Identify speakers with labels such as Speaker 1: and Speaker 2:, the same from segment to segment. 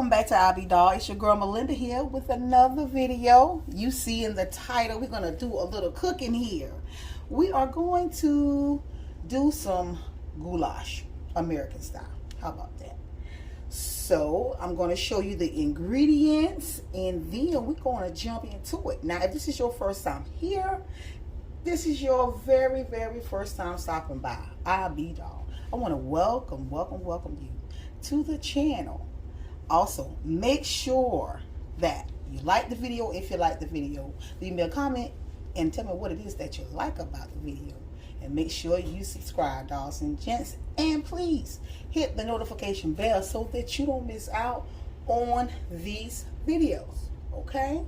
Speaker 1: Welcome back to I'll Be Dog. It's your girl Melinda here with another video. You see in the title, we're going to do a little cooking here. We are going to do some goulash, American style. How about that? So I'm going to show you the ingredients and then we're going to jump into it. Now, if this is your first time here, this is your very first time stopping by I'll Be Dog. I want to welcome you to the channel. Also, make sure that you like the video. If you like the video, leave me a comment and tell me what it is that you like about the video. And make sure you subscribe, dolls and gents. And please hit the notification bell so that you don't miss out on these videos. Okay?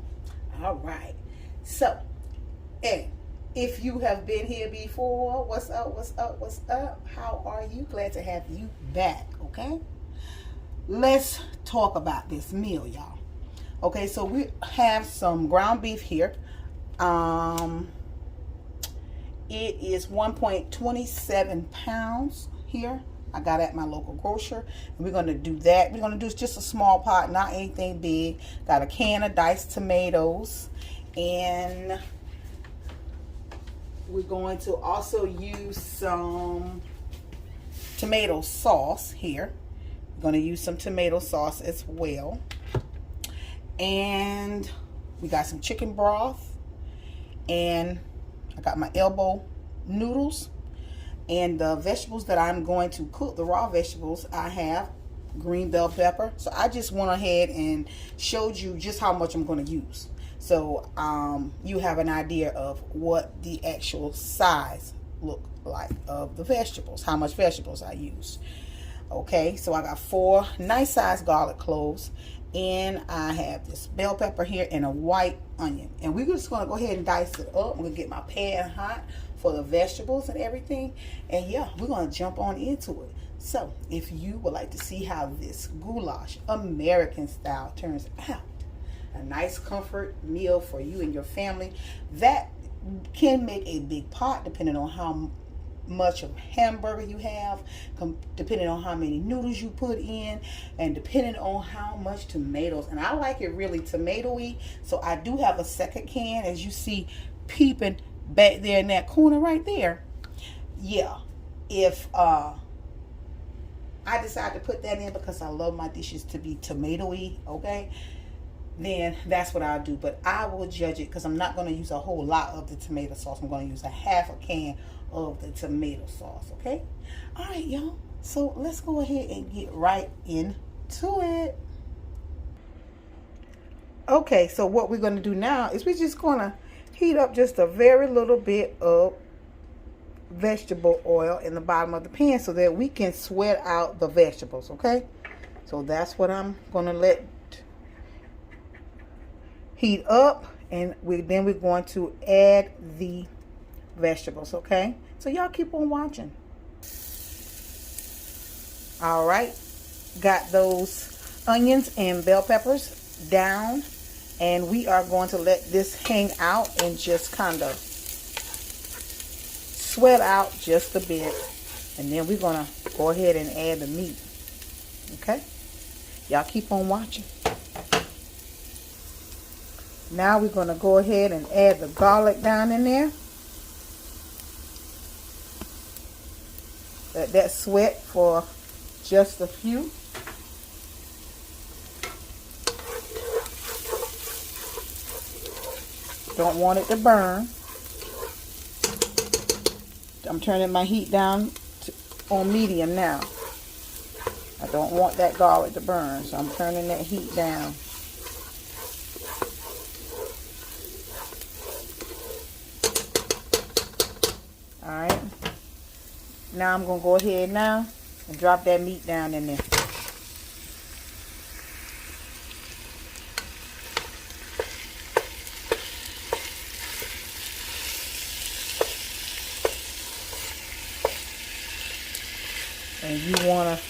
Speaker 1: All right. So, and if you have been here before, what's up? How are you? Glad to have you back. Okay? Let's talk about this meal, y'all. Okay, so we have some ground beef here. It is 1.27 pounds here. I got it at my local grocer. And we're going to do that. We're going to do just a small pot, not anything big. Got a can of diced tomatoes. And we're going to also use some tomato sauce here. Going to use some tomato sauce as well, and we got some chicken broth, and I got my elbow noodles, and the vegetables that I'm going to cook, the raw vegetables, I have green bell pepper. So I just went ahead and showed you just how much I'm going to use, so you have an idea of what the actual size look like of the vegetables, how much vegetables I use. Okay, so I got 4 nice sized garlic cloves, and I have this bell pepper here and a white onion. And we're just going to go ahead and dice it up. I'm going to get my pan hot for the vegetables and everything. And yeah, we're going to jump on into it. So if you would like to see how this goulash American style turns out, a nice comfort meal for you and your family, that can make a big pot depending on how much of hamburger you have, depending on how many noodles you put in, and depending on how much tomatoes. And I like it really tomatoey, so I do have a second can, as you see peeping back there in that corner right there. Yeah, if I decide to put that in because I love my dishes to be tomatoey, okay, then that's what I'll do. But I will judge it because I'm not going to use a whole lot of the tomato sauce. I'm going to use a half a can of the tomato sauce. Okay, all right, y'all, so let's go ahead and get right into it. Okay, so what we're going to do now is we're just going to heat up just a very little bit of vegetable oil in the bottom of the pan so that we can sweat out the vegetables. Okay, so that's what I'm going to let heat up, and then we're going to add the vegetables. Okay, so y'all keep on watching. All right, got those onions and bell peppers down, and we are going to let this hang out and just kind of sweat out just a bit, and then we're gonna go ahead and add the meat. Okay, y'all keep on watching. Now we're going to go ahead and add the garlic down in there. Let that sweat for just a few. Don't want it to burn. I'm turning my heat down on medium now. I don't want that garlic to burn, so I'm turning that heat down. Alright, now I'm going to go ahead now and drop that meat down in there. And you want to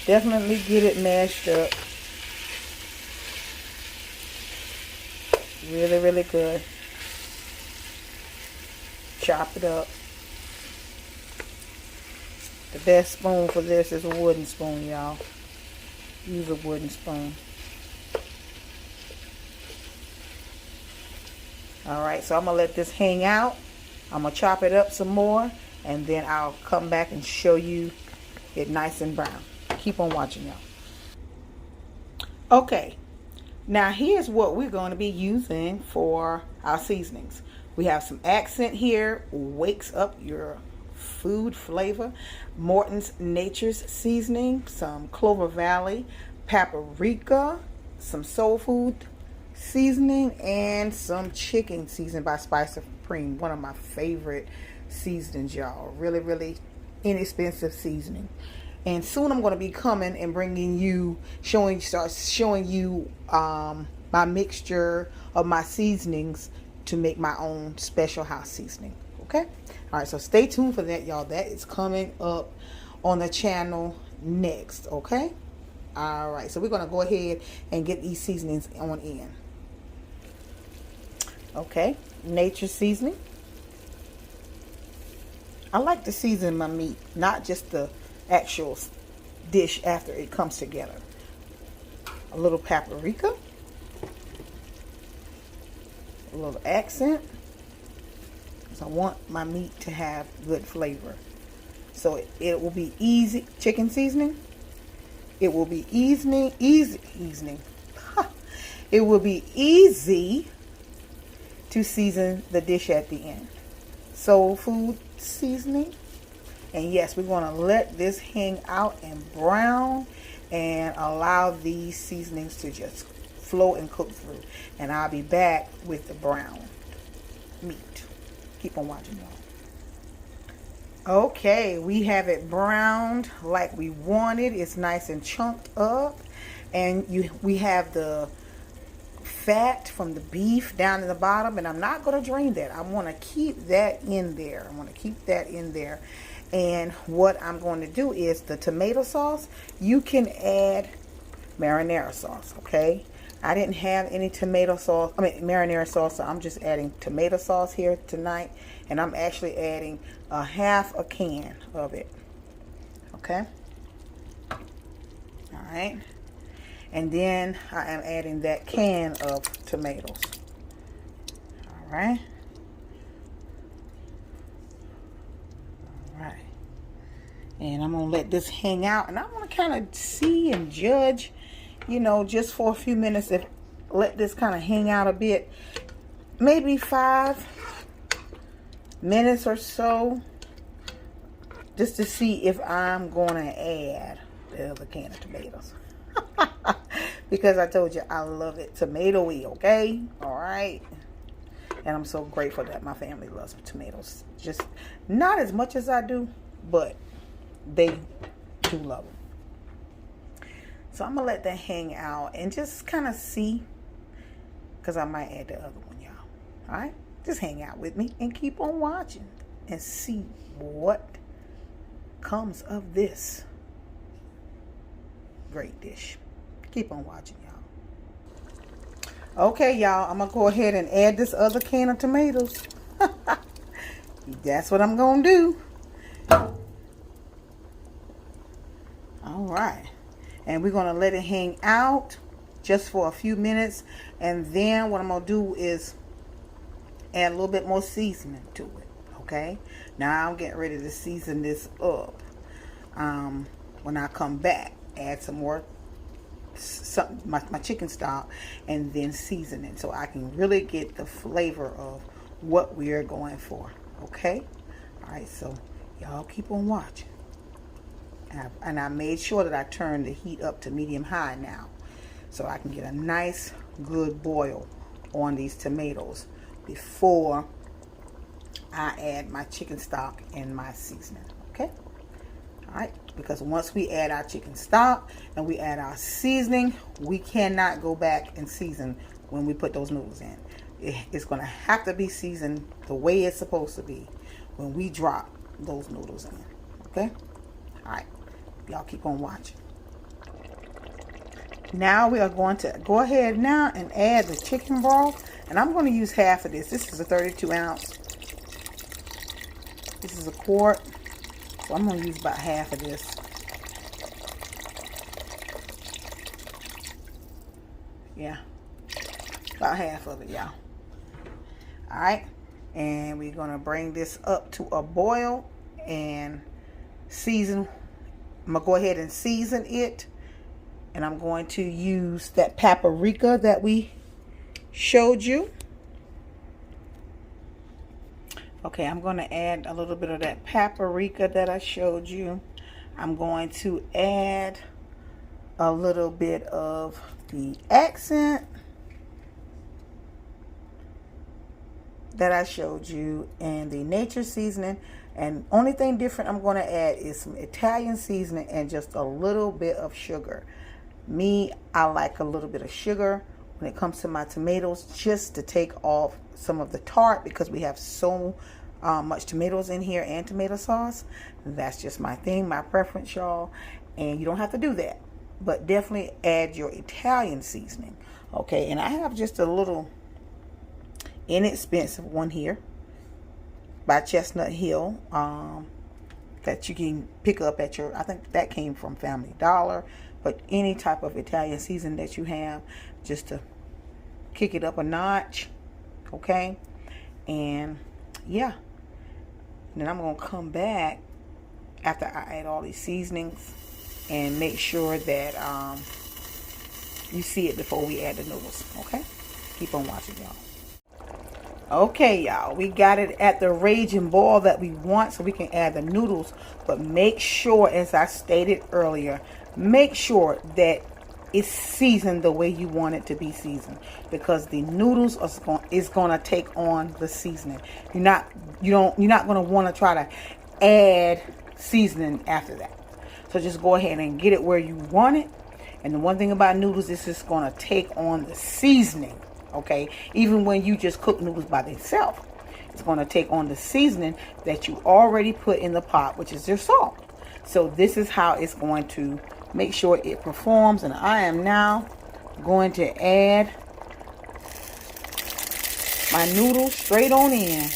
Speaker 1: definitely get it mashed up. Really good. Chop it up. The best spoon for this is a wooden spoon, y'all. Use a wooden spoon. All right, so I'm gonna let this hang out. I'm gonna chop it up some more, and then I'll come back and show you it nice and brown. Keep on watching, y'all. Okay, now here's what we're going to be using for our seasonings. We have some accent here, wakes up your food flavor. Morton's Nature's seasoning, some Clover Valley paprika, some soul food seasoning, and some chicken seasoning by Spice Supreme. One of my favorite seasonings, y'all. Really, really inexpensive seasoning. And soon I'm going to be coming and bringing you, showing you my mixture of my seasonings to make my own special house seasoning. Okay? All right, so stay tuned for that, y'all. That is coming up on the channel next. Okay? All right, so we're going to go ahead and get these seasonings on in. Okay, nature seasoning. I like to season my meat, not just the actual dish after it comes together. A little paprika, a little accent, because I want my meat to have good flavor. So it will be easy. Chicken seasoning. It will be easy. It will be easy to season the dish at the end. Soul food seasoning. And yes, we're going to let this hang out and brown and allow these seasonings to just flow and cook through. And I'll be back with the brown meat. Keep on watching, y'all. Okay, we have it browned like we wanted. It's nice and chunked up. And we have the fat from the beef down in the bottom, and I'm not going to drain that. I want to keep that in there. And what I'm going to do is the tomato sauce. You can add marinara sauce, okay? I didn't have any marinara sauce, so I'm just adding tomato sauce here tonight, and I'm actually adding a half a can of it, okay? All right. And then I am adding that can of tomatoes. All right. All right. And I'm going to let this hang out. And I want to kind of see and judge, you know, just for a few minutes. Let this kind of hang out a bit. Maybe 5 minutes or so. Just to see if I'm going to add the other can of tomatoes. Because I told you I love it tomatoey, okay? All right. And I'm so grateful that my family loves tomatoes. Just not as much as I do, but they do love them. So I'm going to let that hang out and just kind of see. Because I might add the other one, y'all. All right? Just hang out with me and keep on watching and see what comes of this great dish. Keep on watching, y'all. Okay, y'all, I'm going to go ahead and add this other can of tomatoes. That's what I'm going to do. All right. And we're going to let it hang out just for a few minutes. And then what I'm going to do is add a little bit more seasoning to it. Okay. Now I'm getting ready to season this up. When I come back, add some more my chicken stock and then season it so I can really get the flavor of what we are going for. Okay. All right, so y'all keep on watching. And I made sure that I turned the heat up to medium high now so I can get a nice good boil on these tomatoes before I add my chicken stock and my seasoning. Okay. All right, because once we add our chicken stock and we add our seasoning, we cannot go back and season when we put those noodles in. It's going to have to be seasoned the way it's supposed to be when we drop those noodles in. Okay? All right, y'all keep on watching. Now we are going to go ahead now and add the chicken broth. And I'm going to use half of this. This is a 32 ounce. This is a quart. So I'm going to use about half of this. Yeah. About half of it, y'all. All right, and we're gonna bring this up to a boil and season. I'm gonna go ahead and season it, and I'm going to use that paprika that we showed you. Okay, I'm going to add a little bit of that paprika that I showed you. I'm going to add a little bit of the accent that I showed you and the nature seasoning. And only thing different I'm going to add is some Italian seasoning and just a little bit of sugar. Me, I like a little bit of sugar when it comes to my tomatoes, just to take off some of the tart, because we have so much tomatoes in here and tomato sauce. That's just my thing, my preference, y'all. And you don't have to do that, but definitely add your Italian seasoning. Okay, and I have just a little inexpensive one here by Chestnut Hill that you can pick up at your, I think that came from Family Dollar. But any type of Italian season that you have, just to kick it up a notch. Okay, and yeah, and then I'm gonna come back after I add all these seasonings and make sure that you see it before we add the noodles. Okay, keep on watching, y'all. Okay, y'all, we got it at the raging boil that we want, so we can add the noodles. But make sure, as I stated earlier, make sure that it's seasoned the way you want it to be seasoned, because the noodles is going to take on the seasoning. You're not going to want to try to add seasoning after that. So just go ahead and get it where you want it. And the one thing about noodles is it's going to take on the seasoning. Okay, even when you just cook noodles by themselves, it's going to take on the seasoning that you already put in the pot, which is your salt. So this is how it's going to make sure it performs. And I am now going to add my noodles straight on in.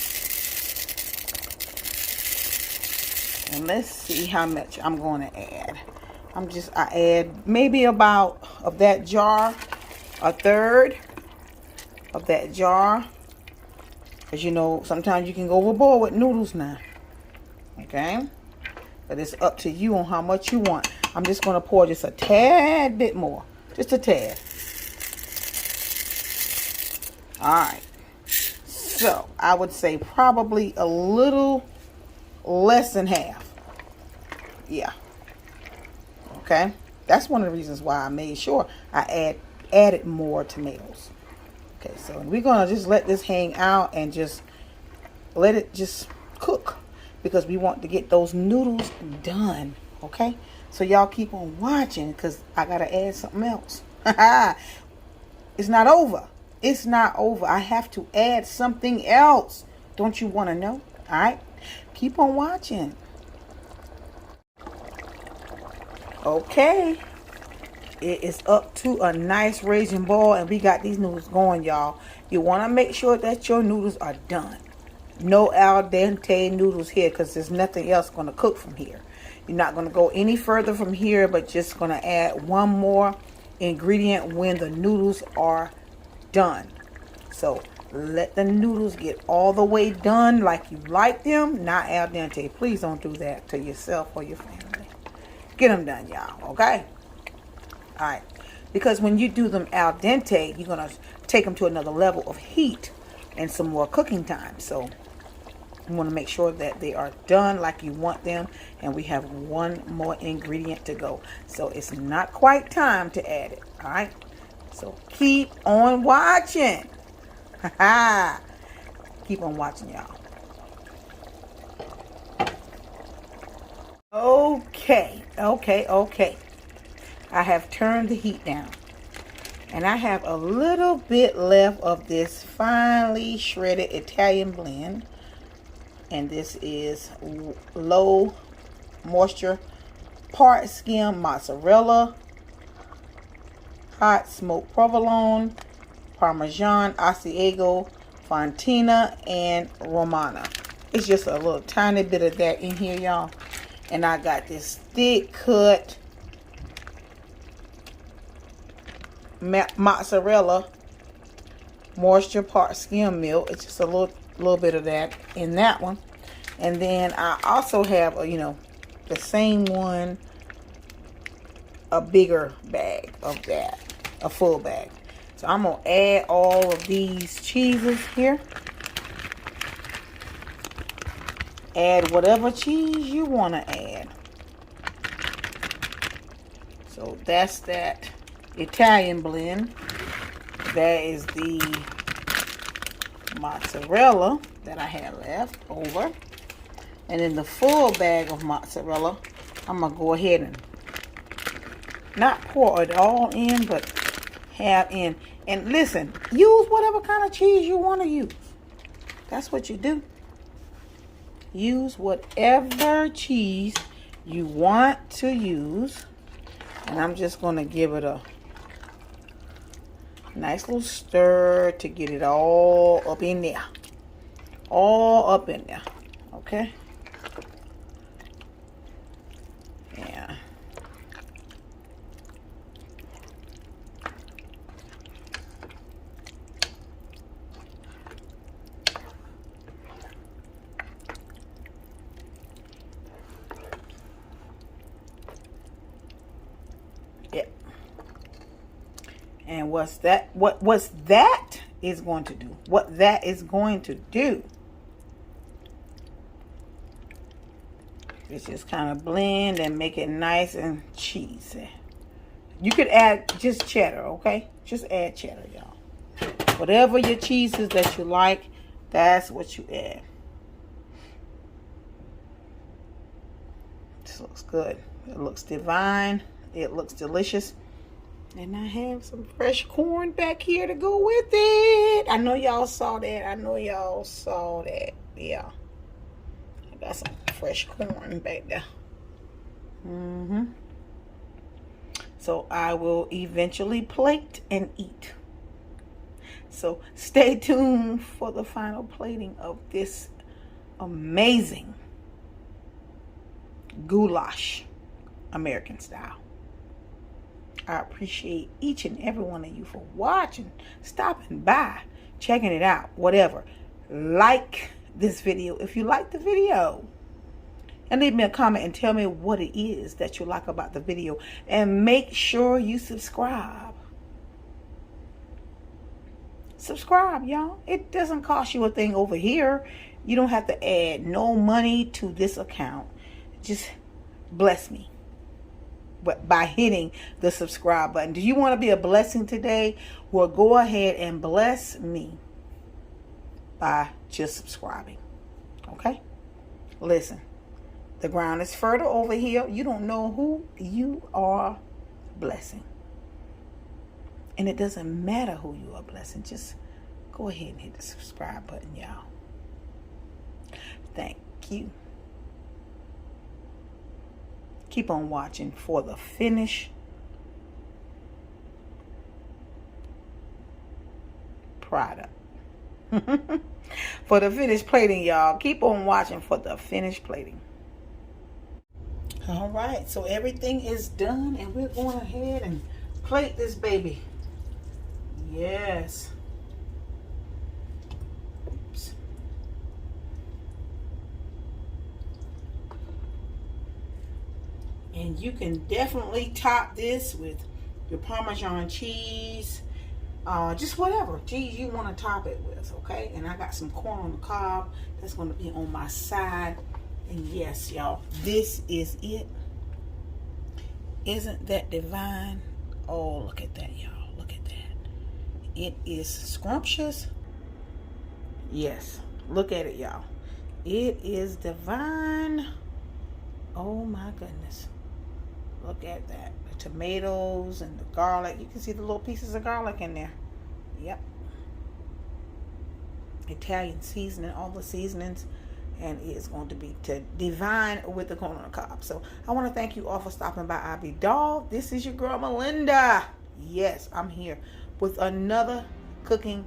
Speaker 1: And let's see how much I'm going to add. I add maybe about of that jar, a third of that jar. As you know, sometimes you can go overboard with noodles now. Okay, but it's up to you on how much you want. I'm just going to pour just a tad bit more, just a tad. All right, so I would say probably a little less than half. Yeah. Okay, that's one of the reasons why I made sure I added more tomatoes. Okay, so we're going to just let this hang out and just let it just cook, because we want to get those noodles done. Okay, so y'all keep on watching, because I got to add something else. It's not over. It's not over. I have to add something else. Don't you want to know? All right, keep on watching. Okay, it is up to a nice raging boil, and we got these noodles going, y'all. You want to make sure that your noodles are done. No al dente noodles here, because there's nothing else going to cook from here. You're not going to go any further from here, but just going to add one more ingredient when the noodles are done. So let the noodles get all the way done like you like them, not al dente. Please don't do that to yourself or your family. Get them done, y'all. Okay. All right, because when you do them al dente, you're going to take them to another level of heat and some more cooking time. So you want to make sure that they are done like you want them. And we have one more ingredient to go. So it's not quite time to add it. All right, so keep on watching. Keep on watching, y'all. Okay. I have turned the heat down, and I have a little bit left of this finely shredded Italian blend, and this is low moisture part skim mozzarella, hot smoked provolone, Parmesan, Asiago, Fontina, and Romana. It's just a little tiny bit of that in here, y'all. And I got this thick cut mozzarella moisture, part skim milk. It's just a little bit of that in that one. And then I also have, the same one, a bigger bag of that, a full bag. So I'm going to add all of these cheeses here. Add whatever cheese you want to add. So that's that Italian blend. That is the mozzarella that I had left over. And in the full bag of mozzarella, I'm going to go ahead and not pour it all in, but have in. And listen, use whatever kind of cheese you want to use. That's what you do. Use whatever cheese you want to use. And I'm just going to give it a nice little stir to get it all up in there. All up in there. Okay? Yeah. Yep. And what's that is going to do? What that is going to do is just kind of blend and make it nice and cheesy. You could add just cheddar, okay? Just add cheddar, y'all. Whatever your cheeses that you like, that's what you add. This looks good. It looks divine. It looks delicious. And I have some fresh corn back here to go with it. I know y'all saw that. I know y'all saw that. Yeah. I got some fresh corn back there. So I will eventually plate and eat. So stay tuned for the final plating of this amazing goulash, American style. I appreciate each and every one of you for watching, stopping by, checking it out, whatever. Like this video if you like the video. And leave me a comment and tell me what it is that you like about the video. And make sure you subscribe. Subscribe, y'all. It doesn't cost you a thing over here. You don't have to add no money to this account. Just bless me. But by hitting the subscribe button. Do you want to be a blessing today? Well, go ahead and bless me by just subscribing. Okay? Listen, the ground is fertile over here. You don't know who you are blessing. And it doesn't matter who you are blessing. Just go ahead and hit the subscribe button, y'all. Thank you. Keep on watching for the finished product. For the finished plating, y'all. Keep on watching for the finished plating. All right, so everything is done and we're going ahead and plate this baby. Yes. Oops. And you can definitely top this with your Parmesan cheese. Just whatever cheese you want to top it with, okay? And I got some corn on the cob. That's going to be on my side. And yes, y'all, this is it. Isn't that divine? Oh, look at that, y'all. Look at that. It is scrumptious. Yes, look at it, y'all. It is divine. Oh, my goodness. Look at that. The tomatoes and the garlic. You can see the little pieces of garlic in there. Yep. Italian seasoning, all the seasonings. And it is going to be divine with the corn on the cob. So I want to thank you all for stopping by. I be Dog. This is your girl Melinda. Yes, I'm here with another cooking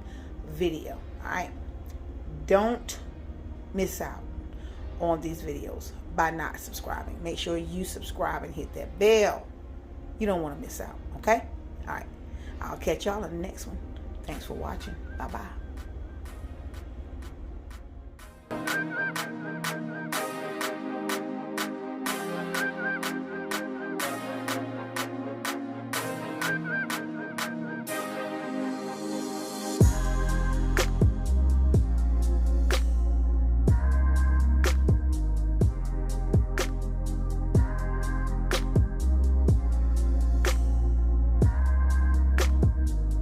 Speaker 1: video. All right. Don't miss out on these videos by not subscribing. Make sure you subscribe and hit that bell. You don't want to miss out. Okay? All right. I'll catch y'all in the next one. Thanks for watching. Bye-bye.